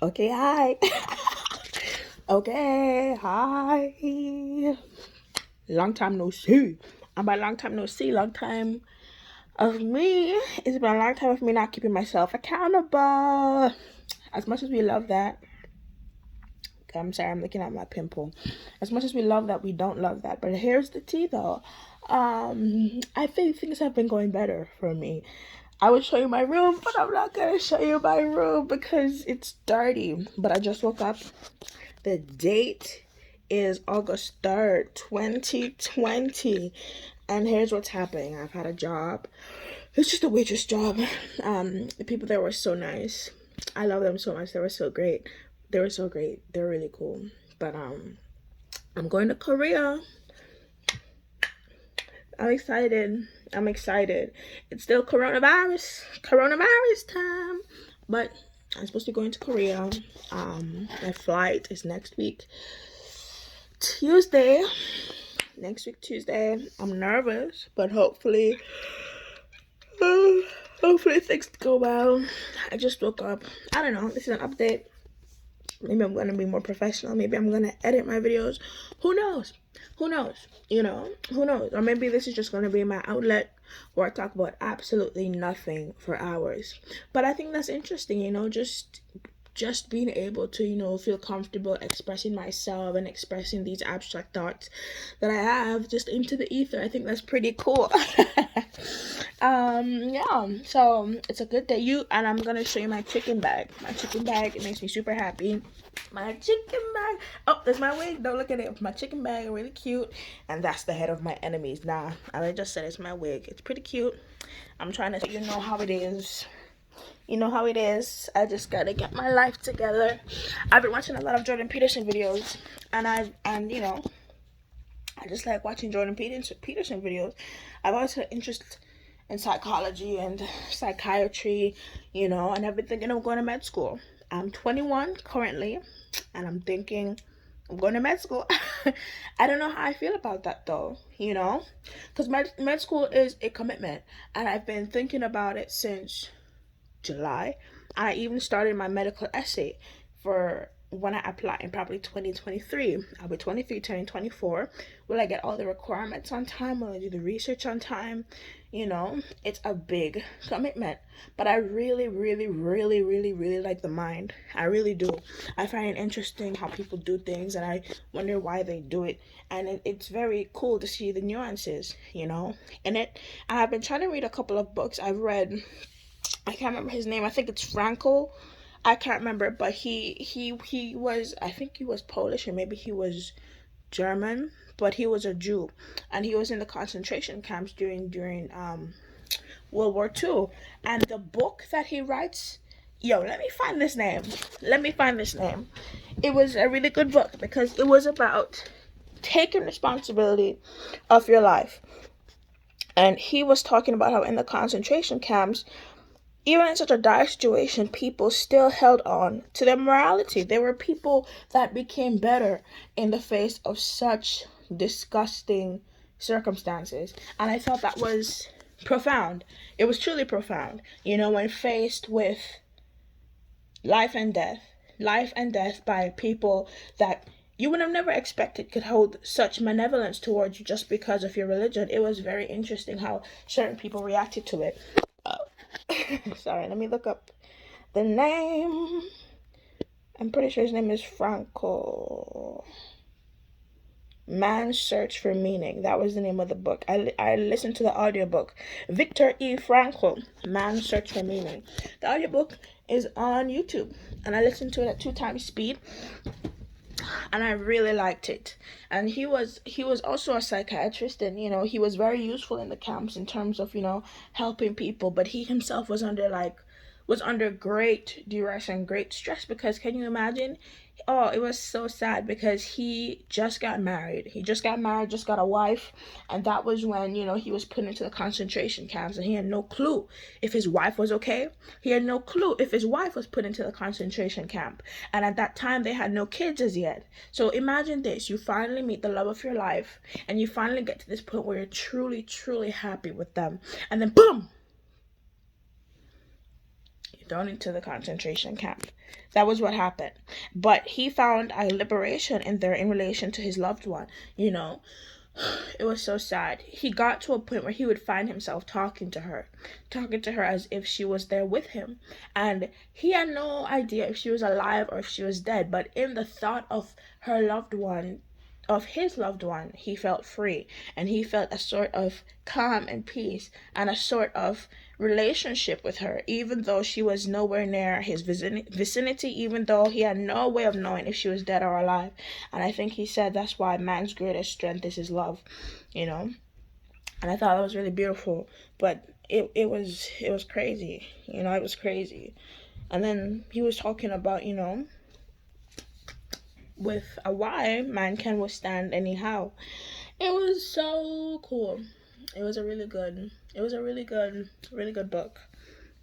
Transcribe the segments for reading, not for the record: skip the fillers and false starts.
Okay, hi. Okay, hi. Long time no see. And by long time no see, long time of me, it's been a long time of me not keeping myself accountable. As much as we love that, okay, I'm sorry, I'm looking at my pimple. As much as we love that, we don't love that. But here's the tea though. I think things have been going better for me. I would show you my room, but I'm not gonna show you my room because it's dirty. But I just woke up. The date is August 3rd, 2020. And here's what's happening. I've had a job. It's just a waitress job. The people there were so nice. I love them so much. They were so great. They were so great. They're really cool. But I'm going to Korea. I'm excited. I'm excited. It's still coronavirus time. But I'm supposed to be going to Korea. My flight is next week, Tuesday. Next week, Tuesday. I'm nervous, but hopefully things go well. I just woke up. I don't know. This is an update. Maybe I'm gonna be more professional. Maybe I'm gonna edit my videos. Who knows? Who knows? Who knows? Or maybe this is just gonna be my outlet where I talk about absolutely nothing for hours. But I think that's interesting, just being able to feel comfortable expressing myself and expressing these abstract thoughts that I have just into the ether. I think that's pretty cool. Yeah, so it's a good day. And I'm gonna show you my chicken bag. It makes me super happy. My chicken bag. Oh, there's my wig. Don't look at it. My chicken bag, really cute. And that's the head of my enemies. Nah, I just said it's my wig. It's pretty cute. I'm trying to let you know how it is. You know how it is. I just gotta get my life together. I've been watching a lot of Jordan Peterson videos, and I just like watching Jordan Peterson videos. I've always had interest in psychology and psychiatry, and I've been thinking of going to med school. I'm 21 currently, and I'm thinking I'm going to med school. I don't know how I feel about that though, because med school is a commitment, and I've been thinking about it since July. I even started my medical essay for when I apply in probably 2023. I'll be 23, turning 24. Will I get all the requirements on time? Will I do the research on time? It's a big commitment. But I really, really, really, really, really like the mind. I really do. I find it interesting how people do things, and I wonder why they do it. And it's very cool to see the nuances, in it. And I've been trying to read a couple of books. I can't remember his name. I think it's Franco. I can't remember, but he was, I think he was Polish, or maybe he was German, but he was a Jew, and he was in the concentration camps during World War II. And the book that he writes, yo, let me find this name. It was a really good book because it was about taking responsibility of your life. And he was talking about how in the concentration camps, even in such a dire situation, people still held on to their morality. There were people that became better in the face of such disgusting circumstances. And I thought that was profound. It was truly profound. When faced with life and death by people that you would have never expected could hold such malevolence towards you just because of your religion. It was very interesting how certain people reacted to it. Sorry, let me look up the name. I'm pretty sure his name is Franco. Man's Search for Meaning. That was the name of the book. I listened to the audiobook. Victor E. Frankl, Man's Search for Meaning. The audiobook is on YouTube, and I listened to it at 2 times speed, and I really liked it. And he was also a psychiatrist, and he was very useful in the camps in terms of helping people, but he himself was under great duress and great stress, because can you imagine? Oh, it was so sad because he just got married. Just got a wife, and that was when, he was put into the concentration camps, and he had no clue if his wife was okay. He had no clue if his wife was put into the concentration camp. And at that time, they had no kids as yet. So imagine this. You finally meet the love of your life, and you finally get to this point where you're truly, truly happy with them. And then boom! thrown into the concentration camp. That was what happened. But he found a liberation in there in relation to his loved one, you know. It was so sad. He got to a point where he would find himself talking to her as if she was there with him. And he had no idea if she was alive or if she was dead. But in the thought of her loved one, of his loved one, he felt free, and he felt a sort of calm and peace and a sort of relationship with her, even though she was nowhere near his vicinity, even though he had no way of knowing if she was dead or alive. And I think he said that's why man's greatest strength is his love, you know. And I thought that was really beautiful, but it was crazy, you know. It was crazy. And then he was talking about, you know, with a why man can withstand anyhow. It was so cool. It was a really good, really good book.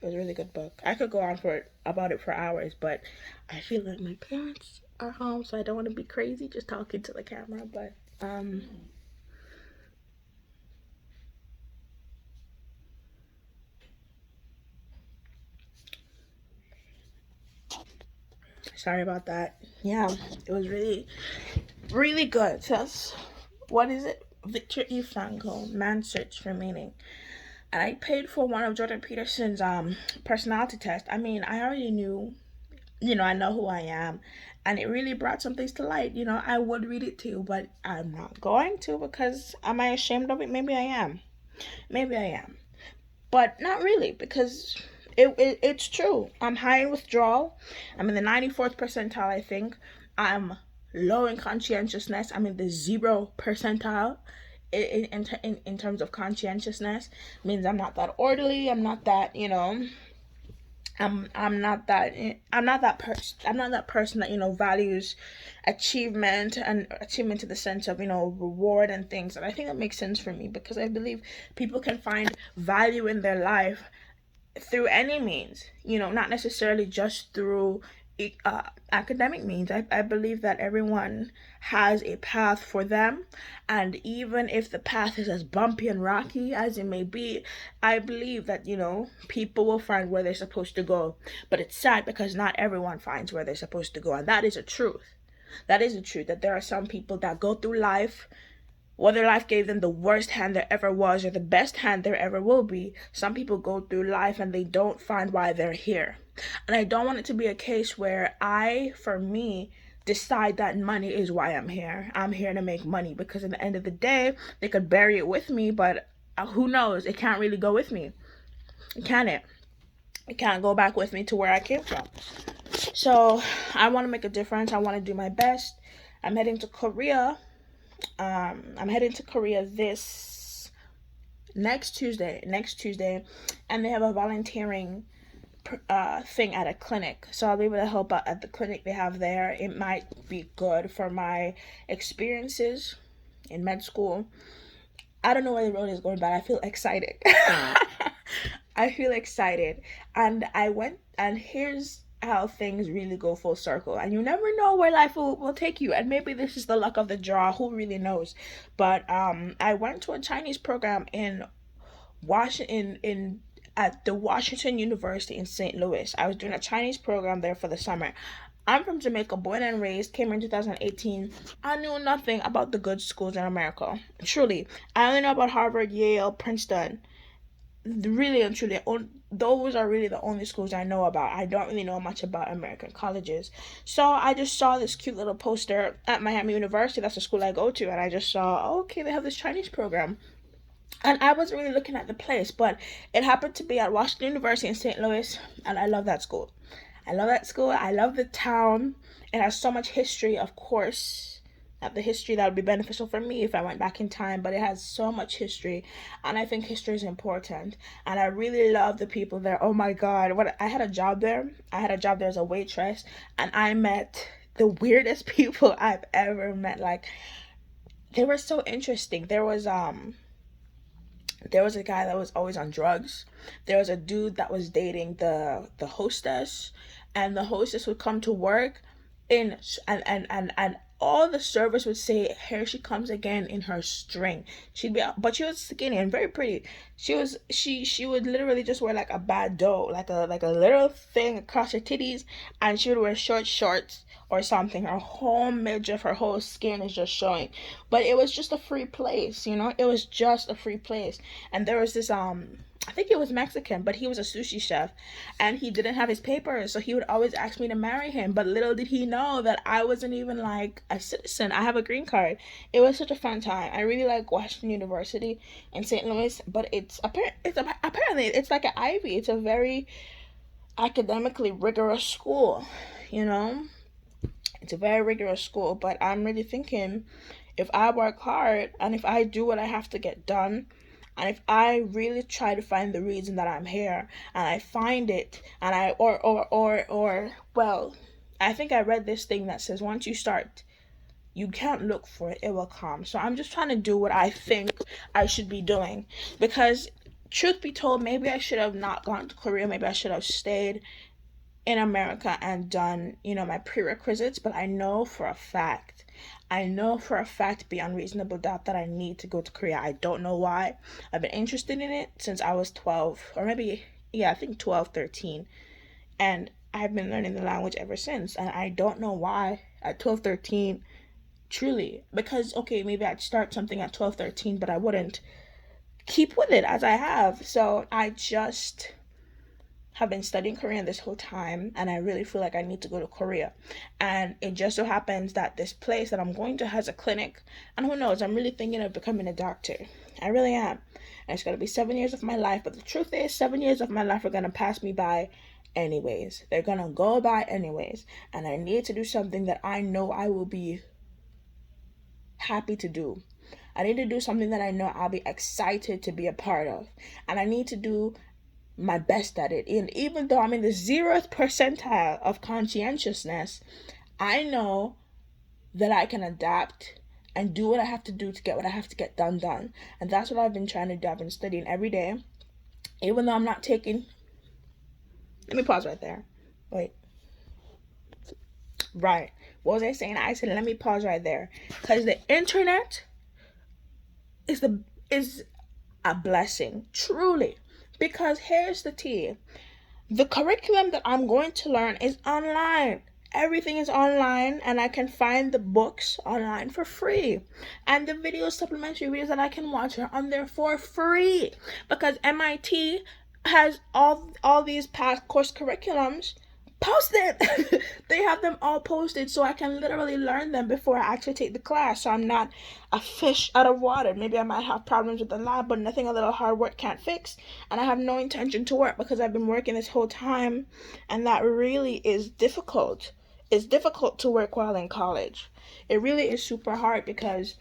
It was a really good book. I could go on about it for hours, but I feel like my parents are home, so I don't want to be crazy just talking to the camera. But sorry about that. Yeah, it was really, really good. So that's, what is it? Victor E. Frankl, Man's Search for Meaning. And I paid for one of Jordan Peterson's personality tests. I mean, I already knew, you know, I know who I am, and it really brought some things to light. You know, I would read it too, but I'm not going to, because am I ashamed of it? Maybe I am. Maybe I am. But not really, because it's true. I'm high in withdrawal. I'm in the 94th percentile, I think. I'm low in conscientiousness. I'm in the 0th percentile in terms of conscientiousness. Means I'm not that orderly. I'm not that, you know. I'm not that person that, you know, values achievement, and achievement to the sense of, you know, reward and things. And I think that makes sense for me, because I believe people can find value in their life through any means, you know, not necessarily just through academic means. I believe that everyone has a path for them, and even if the path is as bumpy and rocky as it may be, I believe that, you know, people will find where they're supposed to go. But it's sad because not everyone finds where they're supposed to go, and that is a truth. That is the truth, that there are some people that go through life, whether life gave them the worst hand there ever was or the best hand there ever will be. Some people go through life and they don't find why they're here. And I don't want it to be a case where for me, decide that money is why I'm here. I'm here to make money, because at the end of the day, they could bury it with me, but who knows? It can't really go with me. Can it? It can't go back with me to where I came from. So I want to make a difference. I want to do my best. I'm heading to Korea. This next Tuesday, and they have a volunteering thing at a clinic, so I'll be able to help out at the clinic they have there. It might be good for my experiences in med school. I don't know where the road is going, but I feel excited. I feel excited, and I went, and here's how things really go full circle, and you never know where life will take you, and maybe this is the luck of the draw, who really knows. But I went to a Chinese program in Washington, at the Washington University in St. Louis. I was doing a Chinese program there for the summer. I'm from Jamaica, born and raised, came here in 2018. I knew nothing about the good schools in America. Truly, I only know about Harvard, Yale, Princeton. Really and truly, those are really the only schools I know about. I don't really know much about American colleges. So I just saw this cute little poster at Miami University. That's the school I go to. And I just saw, okay, they have this Chinese program. And I wasn't really looking at the place, but it happened to be at Washington University in St. Louis. And I love that school. I love that school. I love the town. It has so much history, of course. Not the history that would be beneficial for me if I went back in time, but it has so much history, and I think history is important. And I really love the people there. Oh my God, I had a job there. I had a job there as a waitress, and I met the weirdest people I've ever met. Like, they were so interesting. There was a guy that was always on drugs. There was a dude that was dating the hostess, and the hostess would come to work. in, and all the servers would say, here she comes again in her string. She'd be, but she was skinny and very pretty. She would literally just wear like a bad dough, like a little thing across her titties, and she would wear short shorts or something. Her whole midriff, her whole skin is just showing. But it was just a free place, you know. It was just a free place. And there was this I think he was Mexican, but he was a sushi chef, and he didn't have his papers, so he would always ask me to marry him. But little did he know that I wasn't even like a citizen. I have a green card. It was such a fun time. I really like Washington University in St. Louis, but apparently it's like an Ivy. It's a very academically rigorous school, you know. It's a very rigorous school, but I'm really thinking, if I work hard and if I do what I have to get done, and if I really try to find the reason that I'm here, and I find it, and well, I think I read this thing that says once you start, you can't look for it, it will come. So I'm just trying to do what I think I should be doing, because truth be told, maybe I should have not gone to Korea. Maybe I should have stayed in America and done, my prerequisites. But I know for a fact beyond reasonable doubt that I need to go to Korea. I don't know why. I've been interested in it since I was 12, or maybe, yeah, I think 12, 13. And I've been learning the language ever since. And I don't know why at 12, 13, truly. Because, okay, maybe I'd start something at 12, 13, but I wouldn't keep with it as I have. So I just have been studying Korean this whole time, and I really feel like I need to go to Korea. And it just so happens that this place that I'm going to has a clinic, and who knows, I'm really thinking of becoming a doctor. I really am. And it's going to be 7 years of my life, but the truth is, 7 years of my life are going to pass me by anyways. They're going to go by anyways, and I need to do something that I know I will be happy to do. I need to do something that I know I'll be excited to be a part of, and I need to do my best at it. And even though I'm in the 0th percentile of conscientiousness, I know that I can adapt and do what I have to do to get what I have to get done. And that's what I've been trying to do. I've been studying every day, even though I'm not taking. Let me pause right there. Wait. Right. What was I saying? I said let me pause right there, because the internet is a blessing, truly. Because here's the tea. The curriculum that I'm going to learn is online. Everything is online, and I can find the books online for free. And the videos, supplementary videos that I can watch are on there for free. Because MIT has all these past course curriculums posted. They have them all posted, so I can literally learn them before I actually take the class. So I'm not a fish out of water. Maybe I might have problems with the lab, but nothing a little hard work can't fix. And I have no intention to work, because I've been working this whole time, and that really is difficult. It's difficult to work while in college. It really is super hard, because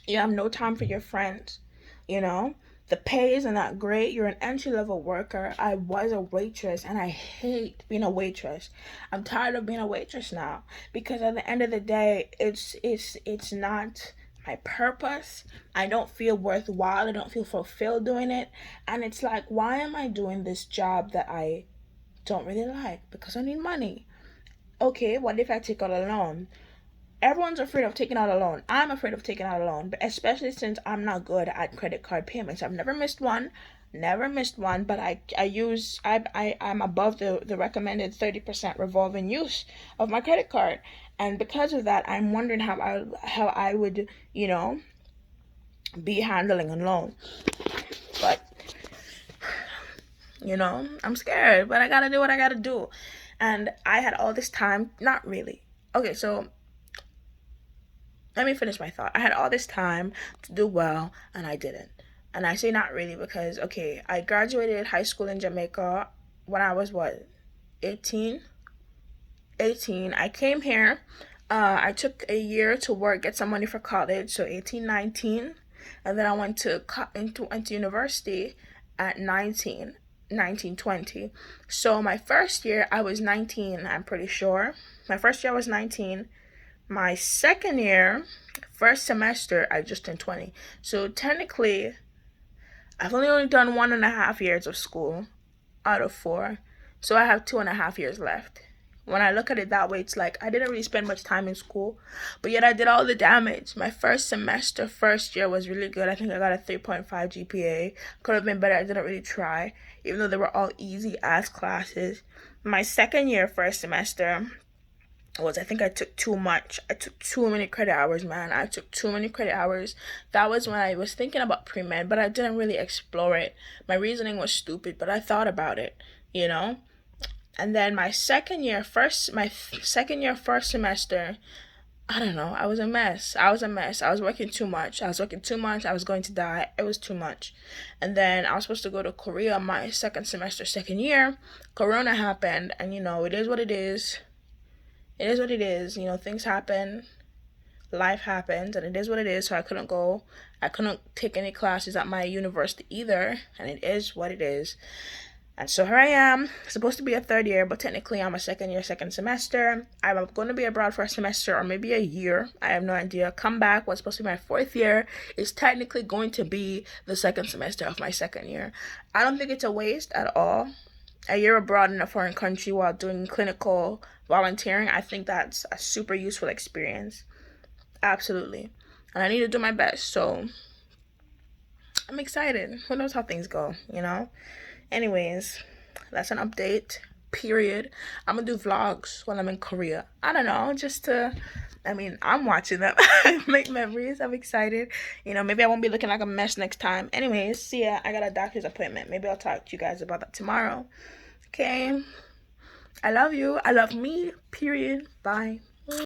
you have no time for your friends, you know? The pay isn't that great. You're an entry-level worker. I was a waitress, and I hate being a waitress. I'm tired of being a waitress now, because at the end of the day, it's not my purpose. I don't feel worthwhile. I don't feel fulfilled doing it. And it's like, why am I doing this job that I don't really like? Because I need money. Okay, what if I take out a loan? Everyone's afraid of taking out a loan. I'm afraid of taking out a loan, but especially since I'm not good at credit card payments. I've never missed one, but I'm above the recommended 30% revolving use of my credit card. And because of that, I'm wondering how I would, be handling a loan. But I'm scared, but I gotta do what I gotta do. And I had all this time, not really. Okay, so let me finish my thought. I had all this time to do well, and I didn't. And I say not really because, okay, I graduated high school in Jamaica when I was, 18? 18. I came here. I took a year to work, get some money for college, so 18, 19. And then I went to university at 19, 20. So my first year, I was 19, I'm pretty sure. My first year, I was 19. My second year, first semester, I just turned 20. So technically, I've only done 1.5 years of school out of 4. So I have 2.5 years left. When I look at it that way, it's like I didn't really spend much time in school, but yet I did all the damage. My first semester, first year was really good. I think I got a 3.5 GPA. Could have been better. I didn't really try, even though they were all easy ass classes. My second year, first semester, I think I took too much. I took too many credit hours, man. I took too many credit hours. That was when I was thinking about pre-med, but I didn't really explore it. My reasoning was stupid, but I thought about it, you know? And then my second year, first semester, I don't know. I was a mess. I was working too much. I was going to die. It was too much. And then I was supposed to go to Korea my second semester, second year. Corona happened, and it is what it is. It is what it is. Things happen. Life happens, and it is what it is. So I couldn't go. I couldn't take any classes at my university either, and it is what it is. And so here I am, supposed to be a third year, but technically I'm a second year, second semester. I'm going to be abroad for a semester or maybe a year. I have no idea. Come back, what's supposed to be my fourth year is technically going to be the second semester of my second year. I don't think it's a waste at all. A year abroad in a foreign country while doing clinical volunteering, I think that's a super useful experience. Absolutely. And I need to do my best, so I'm excited. Who knows how things go, Anyways, that's an update, period. I'm gonna do vlogs when I'm in Korea. I don't know, I'm watching them. Make memories. I'm excited. Maybe I won't be looking like a mess next time. Anyways, see ya. I got a doctor's appointment. Maybe I'll talk to you guys about that tomorrow. Okay? I love you. I love me, period. Bye.